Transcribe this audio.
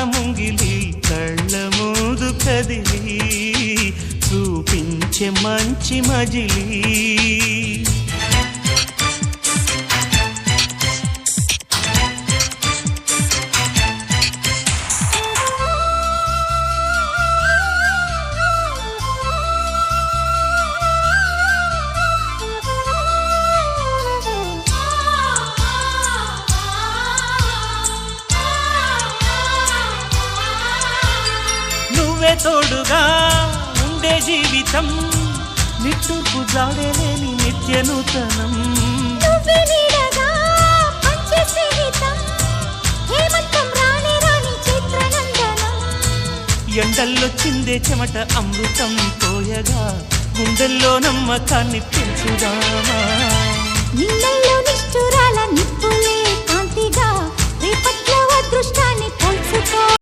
ముంగిలి కళ్ళ ముందు కదిలి చూపించే మంచి మజిలీ తోడుగా ఉండే జీవితం నిట్టూర్పు జాడలేని నిత్య నూతనం ఎండల్లో చిందే చెమట అమృతం పోయగా గుండెల్లో నమ్మకాన్ని పెంచుదామా.